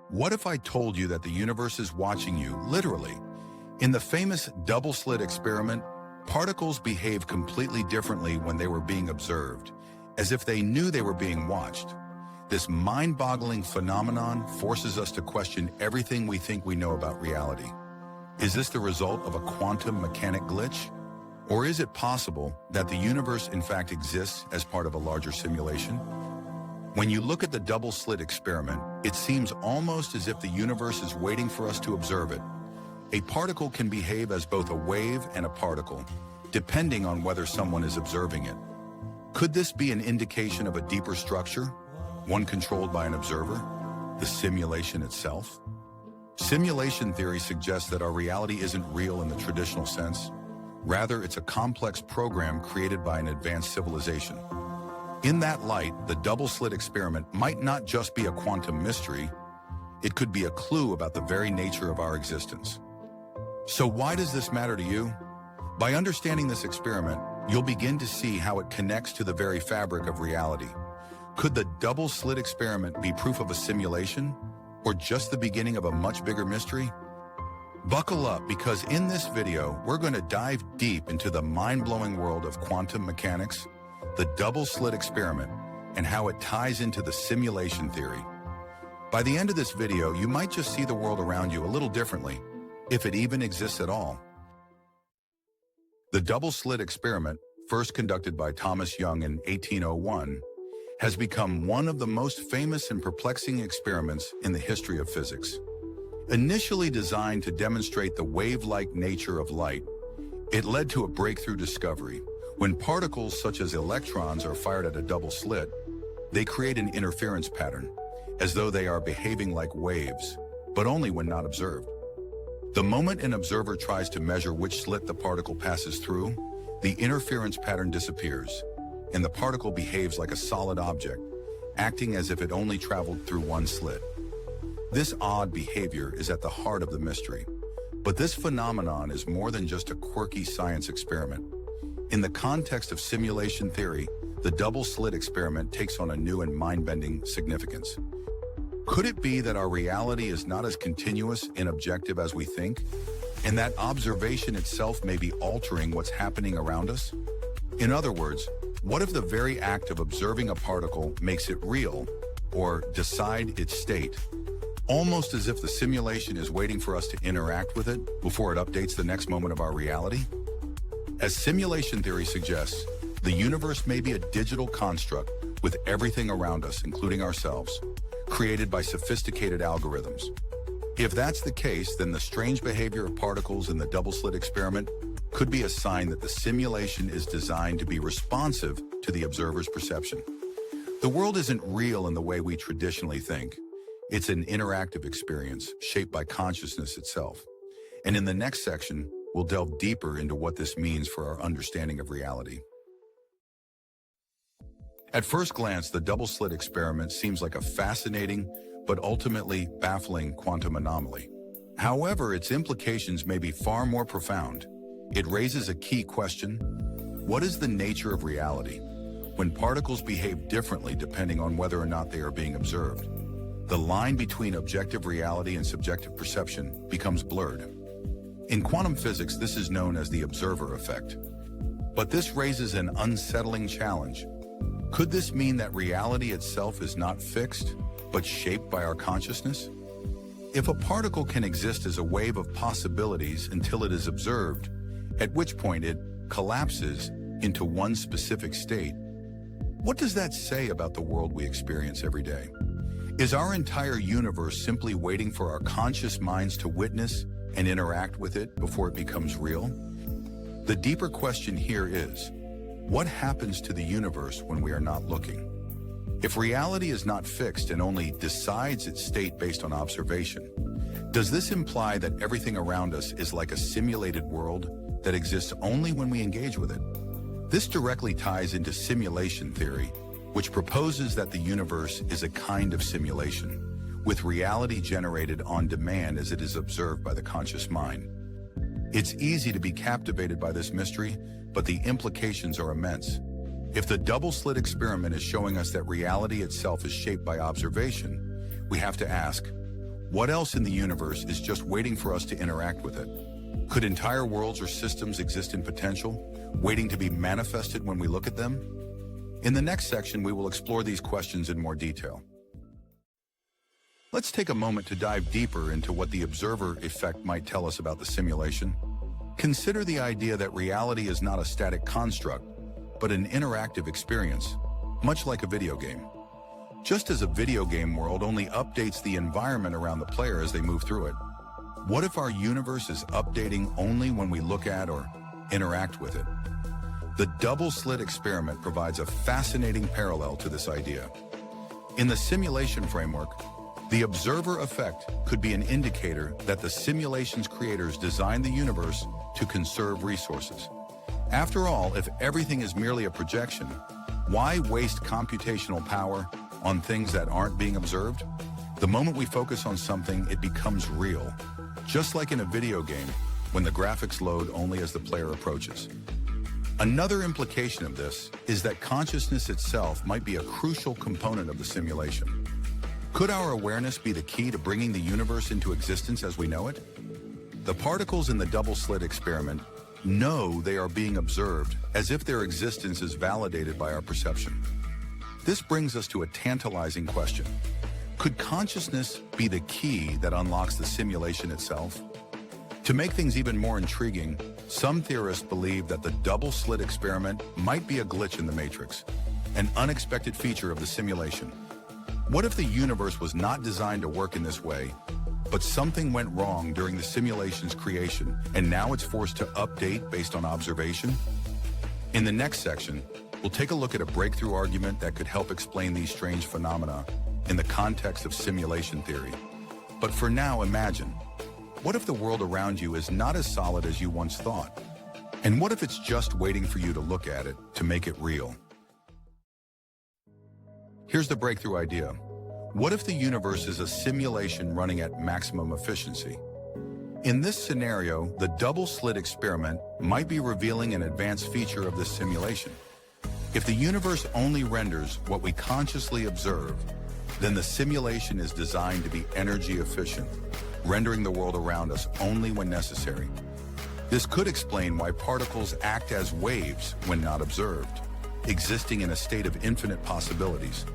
What if I told you that the universe is watching you, literally? In the famous double-slit experiment, particles behaved completely differently when they were being observed, as if they knew they were being watched. This mind-boggling phenomenon forces us to question everything we think we know about reality. Is this the result of a quantum mechanic glitch? Or is it possible that the universe in fact exists as part of a larger simulation? When you look at the double-slit experiment, it seems almost as if the universe is waiting for us to observe it. A particle can behave as both a wave and a particle, depending on whether someone is observing it. Could this be an indication of a deeper structure, one controlled by an observer, the simulation itself? Simulation theory suggests that our reality isn't real in the traditional sense. Rather, it's a complex program created by an advanced civilization. In that light, the double-slit experiment might not just be a quantum mystery, it could be a clue about the very nature of our existence. So why does this matter to you? By understanding this experiment, you'll begin to see how it connects to the very fabric of reality. Could the double-slit experiment be proof of a simulation, or just the beginning of a much bigger mystery? Buckle up, because in this video, we're going to dive deep into the mind-blowing world of quantum mechanics, the double-slit experiment, and how it ties into the simulation theory. By the end of this video, you might just see the world around you a little differently, if it even exists at all. The double-slit experiment, first conducted by Thomas Young in 1801, has become one of the most famous and perplexing experiments in the history of physics. Initially designed to demonstrate the wave-like nature of light, it led to a breakthrough discovery. When particles such as electrons are fired at a double slit, they create an interference pattern, as though they are behaving like waves, but only when not observed. The moment an observer tries to measure which slit the particle passes through, the interference pattern disappears, and the particle behaves like a solid object, acting as if it only traveled through one slit. This odd behavior is at the heart of the mystery, but this phenomenon is more than just a quirky science experiment. In the context of simulation theory, the double-slit experiment takes on a new and mind-bending significance. Could it be that our reality is not as continuous and objective as we think, and that observation itself may be altering what's happening around us? In other words, what if the very act of observing a particle makes it real, or decide its state, almost as if the simulation is waiting for us to interact with it before it updates the next moment of our reality? As simulation theory suggests, the universe may be a digital construct with everything around us, including ourselves, created by sophisticated algorithms. If that's the case, then the strange behavior of particles in the double-slit experiment could be a sign that the simulation is designed to be responsive to the observer's perception. The world isn't real in the way we traditionally think. It's an interactive experience shaped by consciousness itself. And in the next section, we'll delve deeper into what this means for our understanding of reality. At first glance, the double-slit experiment seems like a fascinating, but ultimately baffling quantum anomaly. However, its implications may be far more profound. It raises a key question: what is the nature of reality? When particles behave differently depending on whether or not they are being observed, the line between objective reality and subjective perception becomes blurred. In quantum physics, this is known as the observer effect. But this raises an unsettling challenge. Could this mean that reality itself is not fixed, but shaped by our consciousness? If a particle can exist as a wave of possibilities until it is observed, at which point it collapses into one specific state, what does that say about the world we experience every day? Is our entire universe simply waiting for our conscious minds to witness and interact with it before it becomes real? The deeper question here is, what happens to the universe when we are not looking? If reality is not fixed and only decides its state based on observation, does this imply that everything around us is like a simulated world that exists only when we engage with it? This directly ties into simulation theory, which proposes that the universe is a kind of simulation, with reality generated on demand as it is observed by the conscious mind. It's easy to be captivated by this mystery, but the implications are immense. If the double-slit experiment is showing us that reality itself is shaped by observation, we have to ask, What else in the universe is just waiting for us to interact with it? Could entire worlds or systems exist in potential, waiting to be manifested when we look at them? In the next section, we will explore these questions in more detail. Let's take a moment to dive deeper into what the observer effect might tell us about the simulation. Consider the idea that reality is not a static construct, but an interactive experience, much like a video game. Just as a video game world only updates the environment around the player as they move through it, what if our universe is updating only when we look at or interact with it? The double-slit experiment provides a fascinating parallel to this idea. In the simulation framework, the observer effect could be an indicator that the simulation's creators designed the universe to conserve resources. After all, if everything is merely a projection, why waste computational power on things that aren't being observed? The moment we focus on something, it becomes real. Just like in a video game, when the graphics load only as the player approaches. Another implication of this is that consciousness itself might be a crucial component of the simulation. Could our awareness be the key to bringing the universe into existence as we know it? The particles in the double-slit experiment know they are being observed as if their existence is validated by our perception. This brings us to a tantalizing question. Could consciousness be the key that unlocks the simulation itself? To make things even more intriguing, some theorists believe that the double-slit experiment might be a glitch in the matrix, an unexpected feature of the simulation. What if the universe was not designed to work in this way, but something went wrong during the simulation's creation, and now it's forced to update based on observation? In the next section, we'll take a look at a breakthrough argument that could help explain these strange phenomena in the context of simulation theory. But for now, imagine, what if the world around you is not as solid as you once thought? And what if it's just waiting for you to look at it to make it real? Here's the breakthrough idea. What if the universe is a simulation running at maximum efficiency? In this scenario, the double-slit experiment might be revealing an advanced feature of this simulation. If the universe only renders what we consciously observe, then the simulation is designed to be energy efficient, rendering the world around us only when necessary. This could explain why particles act as waves when not observed, existing in a state of infinite possibilities.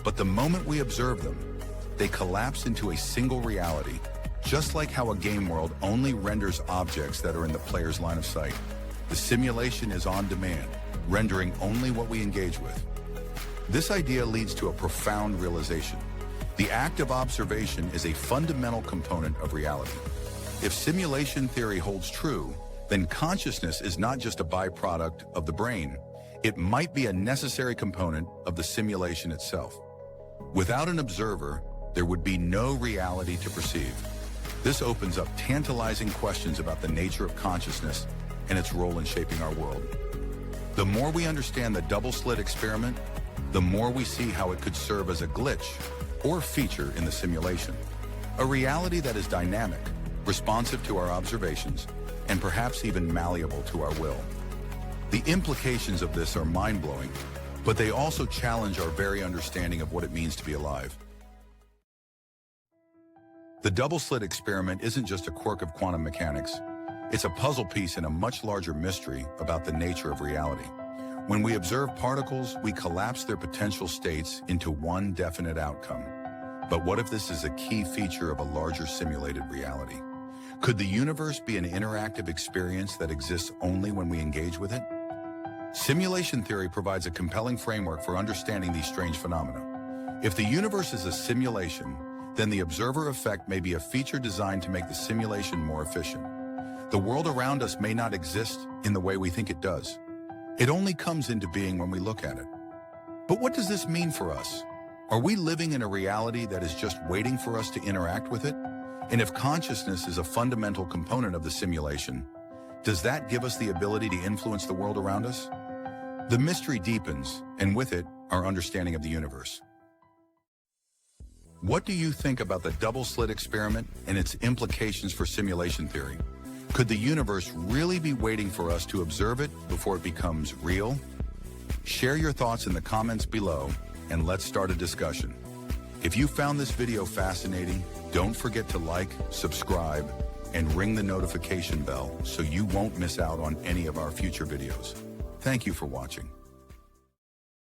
But the moment we observe them, they collapse into a single reality, just like how a game world only renders objects that are in the player's line of sight. The simulation is on demand, rendering only what we engage with. This idea leads to a profound realization. The act of observation is a fundamental component of reality. If simulation theory holds true, then consciousness is not just a byproduct of the brain. It might be a necessary component of the simulation itself. Without an observer, there would be no reality to perceive. This opens up tantalizing questions about the nature of consciousness and its role in shaping our world. The more we understand the double-slit experiment, the more we see how it could serve as a glitch or feature in the simulation. A reality that is dynamic, responsive to our observations, and perhaps even malleable to our will. The implications of this are mind-blowing, but they also challenge our very understanding of what it means to be alive. The double-slit experiment isn't just a quirk of quantum mechanics. It's a puzzle piece in a much larger mystery about the nature of reality. When we observe particles, we collapse their potential states into one definite outcome. But what if this is a key feature of a larger simulated reality? Could the universe be an interactive experience that exists only when we engage with it? Simulation theory provides a compelling framework for understanding these strange phenomena. If the universe is a simulation, then the observer effect may be a feature designed to make the simulation more efficient. The world around us may not exist in the way we think it does. It only comes into being when we look at it. But what does this mean for us? Are we living in a reality that is just waiting for us to interact with it? And if consciousness is a fundamental component of the simulation, does that give us the ability to influence the world around us? The mystery deepens, and with it, our understanding of the universe. What do you think about the double-slit experiment and its implications for simulation theory? Could the universe really be waiting for us to observe it before it becomes real? Share your thoughts in the comments below, and let's start a discussion. If you found this video fascinating, don't forget to like, subscribe, and ring the notification bell so you won't miss out on any of our future videos. Thank you for watching.